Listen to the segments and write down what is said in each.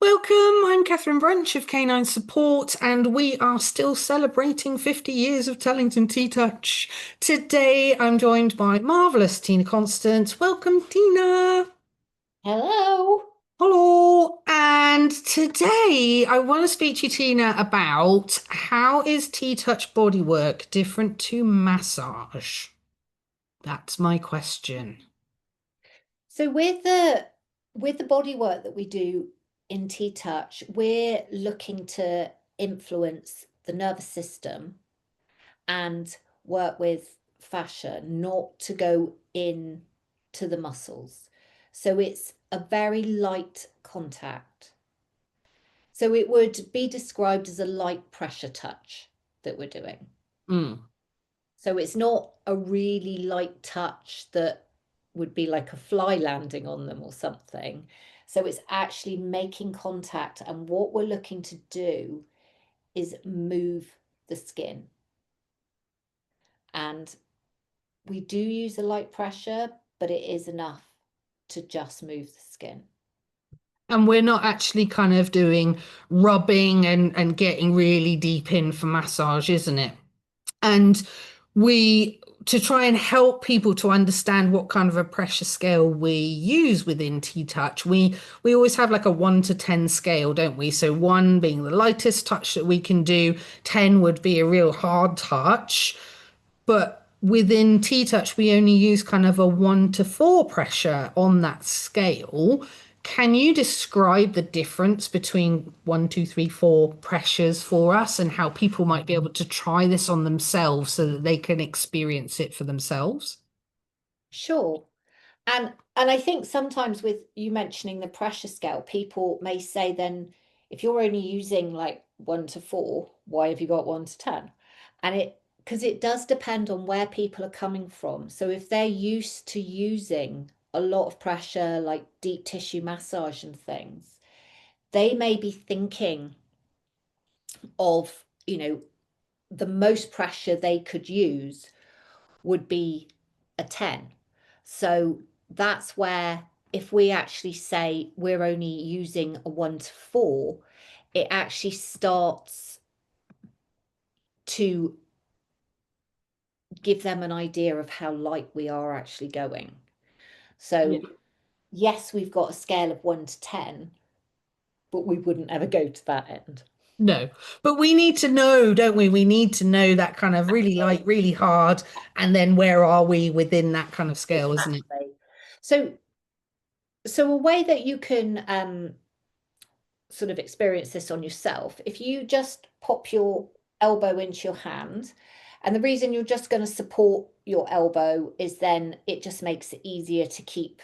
Welcome, I'm Catherine Brunch of Canine Support, and we are still celebrating 50 years of Tellington TTouch. Today I'm joined by marvellous Tina Constance. Welcome, Tina. Hello. Hello. And today I want to speak to you, Tina, about how is T-Touch bodywork different to massage? That's my question. So with the body work that we do in T-Touch, we're looking to influence the nervous system and work with fascia, not to go in to the muscles. So it's a very light contact. So it would be described as a light pressure touch that we're doing. Mm. So it's not a really light touch that would be like a fly landing on them or something. So it's actually making contact. And what we're looking to do is move the skin. And we do use a light pressure, but it is enough to just move the skin. And we're not actually kind of doing rubbing and getting really deep in for massage, isn't it? And we to try and help people to understand what kind of a pressure scale we use within T-Touch, we always have like a 1 to 10 scale, don't we? So one being the lightest touch that we can do, 10 would be a real hard touch. But within T-Touch, we only use kind of a 1 to 4 pressure on that scale. Can you describe the difference between 1, 2, 3, 4 pressures for us and how people might be able to try this on themselves so that they can experience it for themselves? Sure. And I think sometimes with you mentioning the pressure scale, people may say then if you're only using like 1 to 4, why have you got 1 to 10? And it because it does depend on where people are coming from. So if they're used to using a lot of pressure, like deep tissue massage and things, they may be thinking of, the most pressure they could use would be a 10. So that's where if we actually say we're only using a 1 to 4, it actually starts to give them an idea of how light we are actually going. Yeah. So yes, we've got a scale of 1 to 10, but we wouldn't ever go to that end. No, but we need to know, don't we? We need to know that kind of really light, really hard, and then where are we within that kind of scale, isn't it? Exactly. So so a way that you can sort of experience this on yourself, if you just pop your elbow into your hand, and the reason you're just going to support your elbow is then it just makes it easier to keep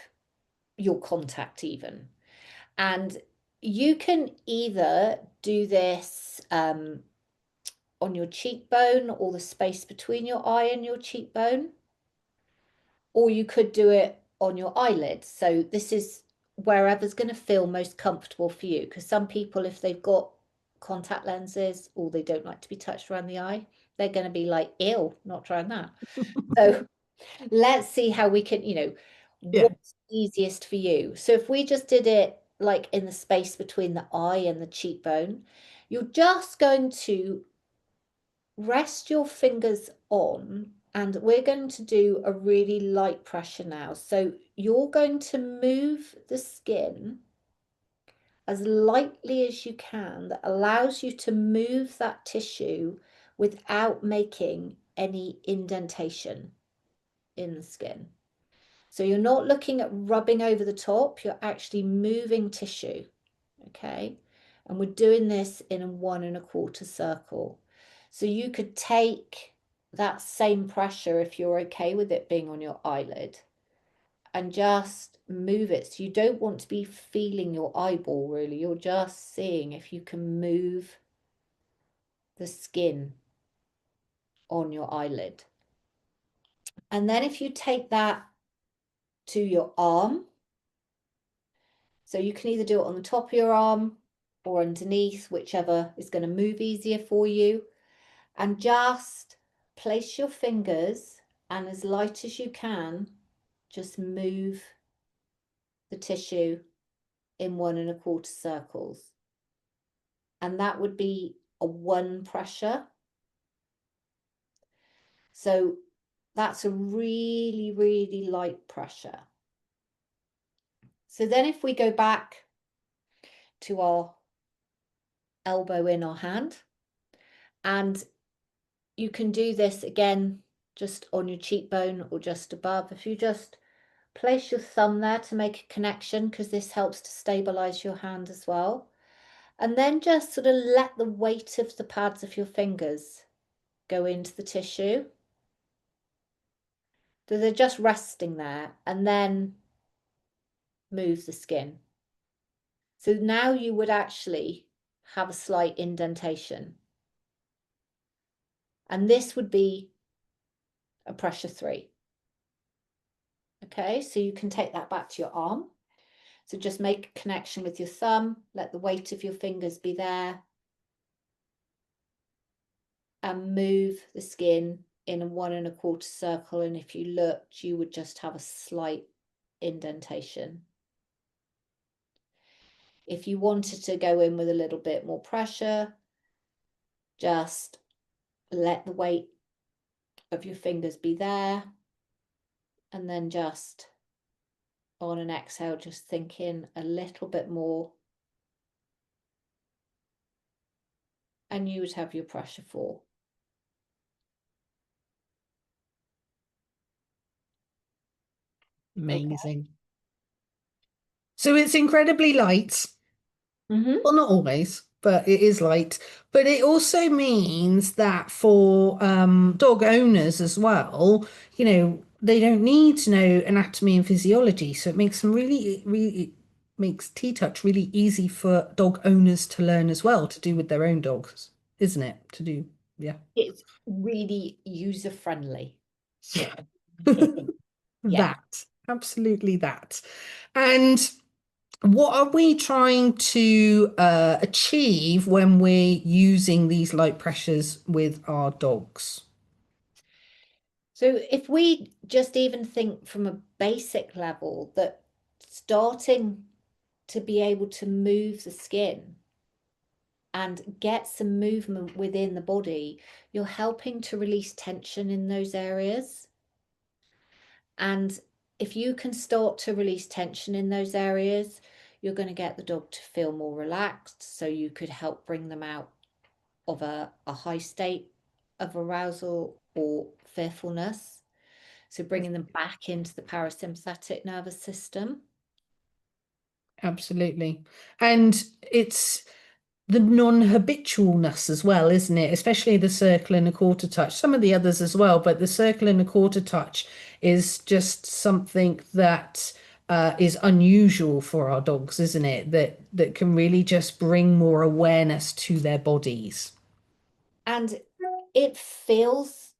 your contact even. And you can either do this on your cheekbone or the space between your eye and your cheekbone, or you could do it on your eyelid. So this is wherever's going to feel most comfortable for you. Because some people, if they've got contact lenses or they don't like to be touched around the eye, they're going to be like, ew, not trying that. So let's see how we can, Yeah. what's easiest for you. So if we just did it like in the space between the eye and the cheekbone, you're just going to rest your fingers on, and we're going to do a really light pressure now. So you're going to move the skin as lightly as you can that allows you to move that tissue without making any indentation in the skin. So you're not looking at rubbing over the top, you're actually moving tissue. Okay. And we're doing this in a 1 1/4 circle. So you could take that same pressure if you're okay with it being on your eyelid and just move it. So you don't want to be feeling your eyeball really. You're just seeing if you can move the skin on your eyelid. And then if you take that to your arm, so you can either do it on the top of your arm or underneath, whichever is going to move easier for you. And just place your fingers and as light as you can, just move the tissue in 1 1/4 circles. And that would be a 1 pressure. So that's a really, really light pressure. So then if we go back to our elbow in our hand, and you can do this again just on your cheekbone or just above. If you just place your thumb there to make a connection, because this helps to stabilize your hand as well. And then just sort of let the weight of the pads of your fingers go into the tissue. So they're just resting there, and then move the skin. So now you would actually have a slight indentation. And this would be a pressure 3. Okay, so you can take that back to your arm. So just make a connection with your thumb, let the weight of your fingers be there, and move the skin in a 1 1/4 circle. And if you looked, you would just have a slight indentation. If you wanted to go in with a little bit more pressure, just let the weight of your fingers be there, and then just on an exhale, just think in a little bit more, and you would have your pressure 4. Amazing. So it's incredibly light. Mm-hmm. Well, not always, but it is light. But it also means that for dog owners as well, they don't need to know anatomy and physiology. So it makes them really, really makes TTouch really easy for dog owners to learn as well, to do with their own dogs, isn't it? To do, yeah. It's really user friendly. Yeah. Yeah. That, absolutely that. And what are we trying to achieve when we're using these light pressures with our dogs? So if we just even think from a basic level, that starting to be able to move the skin and get some movement within the body, you're helping to release tension in those areas. And if you can start to release tension in those areas, you're going to get the dog to feel more relaxed. So you could help bring them out of a high state of arousal or fearfulness. So bringing them back into the parasympathetic nervous system. Absolutely. And it's the non-habitualness as well, isn't it? Especially the circle and a quarter touch. Some of the others as well, but the circle and a quarter touch is just something that is unusual for our dogs, isn't it? That can really just bring more awareness to their bodies. And it feels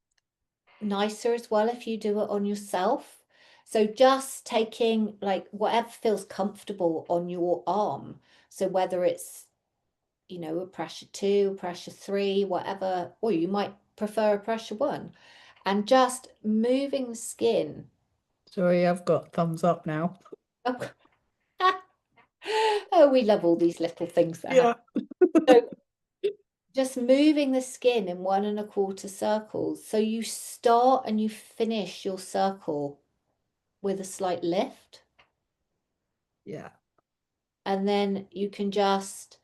nicer as well if you do it on yourself. So just taking like whatever feels comfortable on your arm. So whether it's, a pressure 2, pressure 3, whatever, or you might prefer a pressure 1, and just moving the skin. Sorry, I've got thumbs up now. Oh, oh, we love all these little things that Yeah. happen. So just moving the skin in 1 1/4 circles. So you start and you finish your circle with a slight lift. Yeah. And then you can just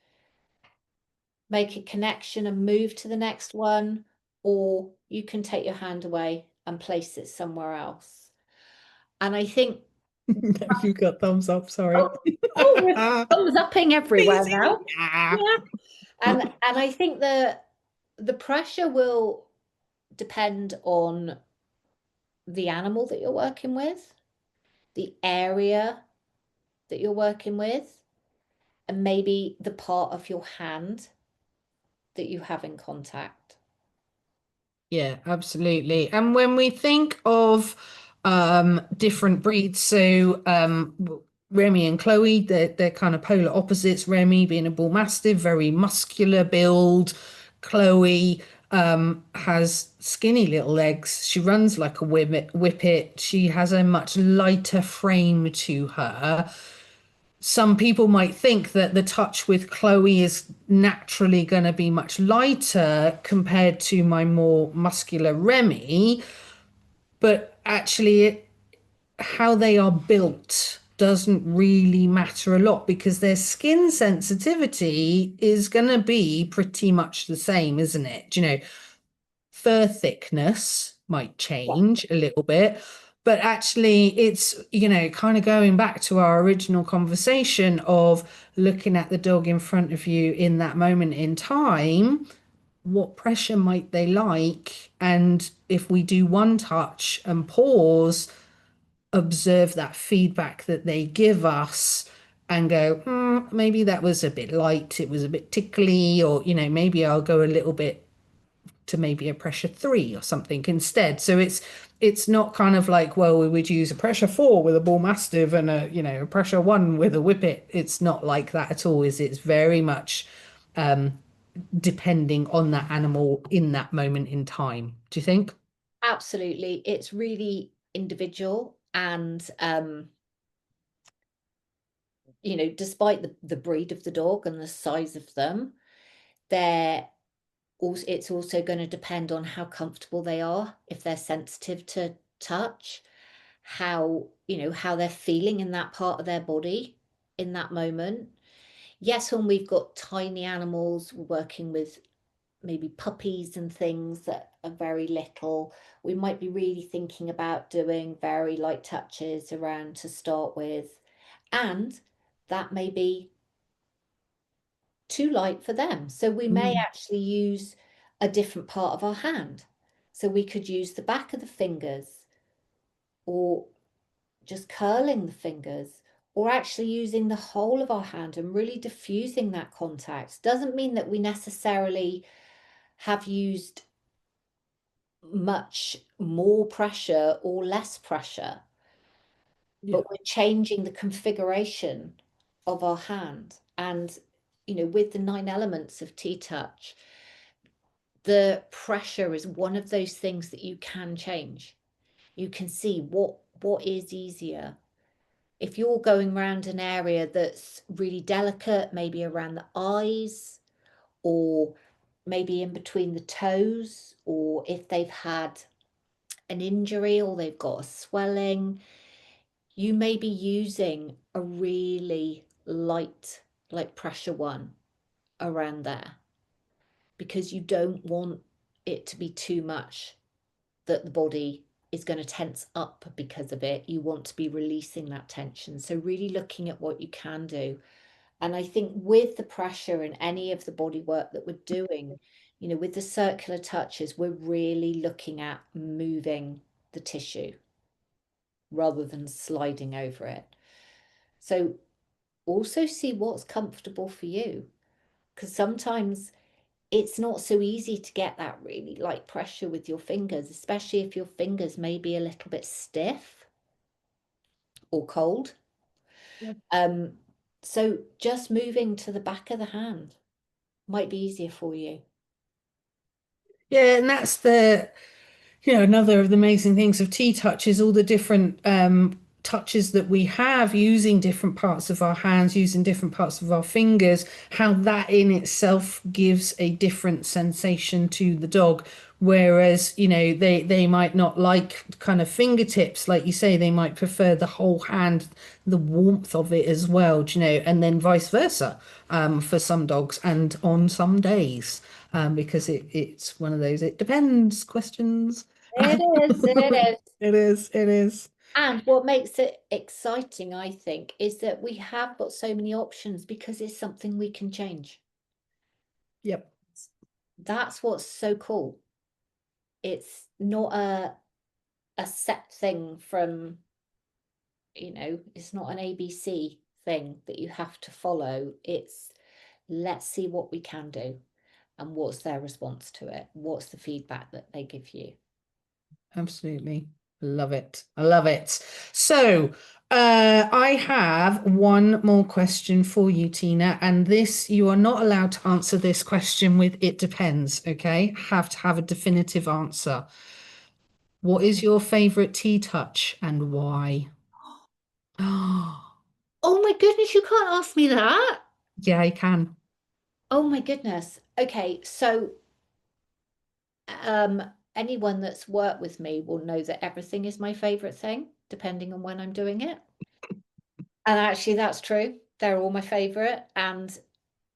make a connection and move to the next one, or you can take your hand away and place it somewhere else. And I think, You got thumbs up, sorry. oh, we're thumbs upping everywhere Amazing. now. Yeah. Yeah. And I think the pressure will depend on the animal that you're working with, the area that you're working with, and maybe the part of your hand that you have in contact. Yeah, absolutely. And when we think of different breeds, so Remy and Chloe, they're kind of polar opposites. Remy being a bull mastiff, very muscular build. Chloe has skinny little legs. She runs like a whippet. She has a much lighter frame to her. some people might think that the touch with Chloe is naturally going to be much lighter compared to my more muscular Remy, but actually, how they are built doesn't really matter a lot because their skin sensitivity is going to be pretty much the same, isn't it? You know, fur thickness might Yeah, change a little bit, but actually it's, you know, kind of going back to our original conversation of looking at the dog in front of you in that moment in time. What pressure might they like? And if we do one touch and pause, observe that feedback that they give us and go, maybe that was a bit light, it was a bit tickly, or, you know, maybe I'll go a little bit to maybe a pressure 3 or something instead. So it's not kind of like, well, we would use a pressure 4 with a bull mastiff and a, you know, a pressure 1 with a whippet. It's not like that at all. It's very much depending on that animal in that moment in time. Do you think? absolutely. It's really individual and you know, despite the breed of the dog and the size of them, they're also it's also going to depend on how comfortable they are, if they're sensitive to touch, how, you know, how they're feeling in that part of their body in that moment. Yes, when we've got tiny animals, we're working with maybe puppies and things that are very little, we might be really thinking about doing very light touches around to start with. And that may be too light for them. So we may Mm. actually use a different part of our hand. So we could use the back of the fingers or just curling the fingers or actually using the whole of our hand and really diffusing that contact. Doesn't mean that we necessarily have used much more pressure or less pressure, Yeah. but we're changing the configuration of our hand. And, you know, with the 9 elements of TTouch, the pressure is one of those things that you can change. You can see what is easier. If you're going around an area that's really delicate, maybe around the eyes or maybe in between the toes, or if they've had an injury or they've got a swelling, you may be using a really light, like pressure one around there because you don't want it to be too much that the body is going to tense up because of it. You want to be releasing that tension. So, really looking at what you can do. And I think with the pressure and any of the body work that we're doing, you know, with the circular touches, we're really looking at moving the tissue rather than sliding over it. So, also see what's comfortable for you because sometimes it's not so easy to get that really light pressure with your fingers, especially if your fingers may be a little bit stiff or cold. Yeah. Um, so just moving to the back of the hand might be easier for you. Yeah, and that's the, you know, another of the amazing things of TTouch is all the different touches that we have using different parts of our hands, using different parts of our fingers, how that in itself gives a different sensation to the dog. Whereas, you know, they might not like kind of fingertips, like you say, they might prefer the whole hand, the warmth of it as well, do you know, and then vice versa for some dogs and on some days. Because it's one of those it depends questions. It is, it is. It is, it is. And what makes it exciting, I think, is that we have got so many options because it's something we can change. Yep. That's what's so cool. It's not a set thing from, you know, it's not an ABC thing that you have to follow. It's let's see what we can do and what's their response to it. What's the feedback that they give you? Absolutely. Love it. I love it. So, I have one more question for you, Tina, and this you are not allowed to answer this question with it depends, okay? Have to have a definitive answer. What is your favorite tea touch and why? Oh my goodness, you can't ask me that. Yeah, you can. Oh my goodness. Okay, so um anyone that's worked with me will know that everything is my favorite thing, depending on when I'm doing it. And actually that's true. They're all my favorite. And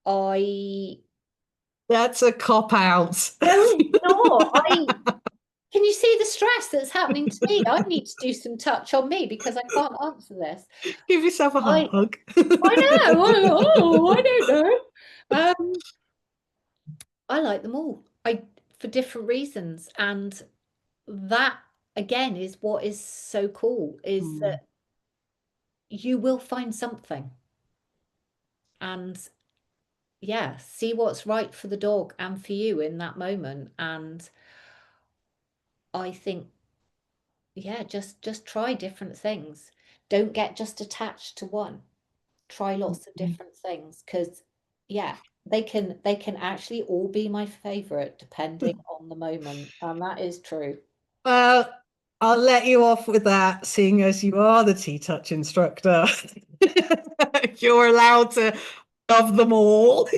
I That's a cop out. no, it's not. I can you see the stress that's happening to me? I need to do some touch on me because I can't answer this. Give yourself a I hug. I know. I don't know. I like them all. I for different reasons, and that again is what is so cool is Mm, that you will find something and yeah, see what's right for the dog and for you in that moment. And I think yeah, just try different things. Don't get just attached to one. Try lots of mm. different things because yeah, they can actually all be my favorite depending on the moment, and that is true. Well, I'll let you off with that, seeing as you are the TTouch instructor. You're allowed to love them all.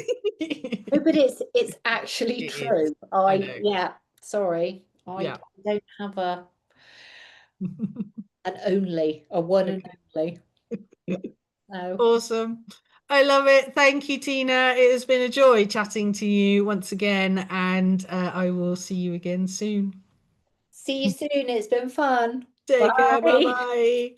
No, but it's It actually is. true. I I know. yeah, sorry. I Yeah. don't have a one and Okay. only. No. Awesome. I love it. Thank you, Tina. It has been a joy chatting to you once again, and I will see you again soon. See you soon. It's been fun. Take care. Bye Bye. bye.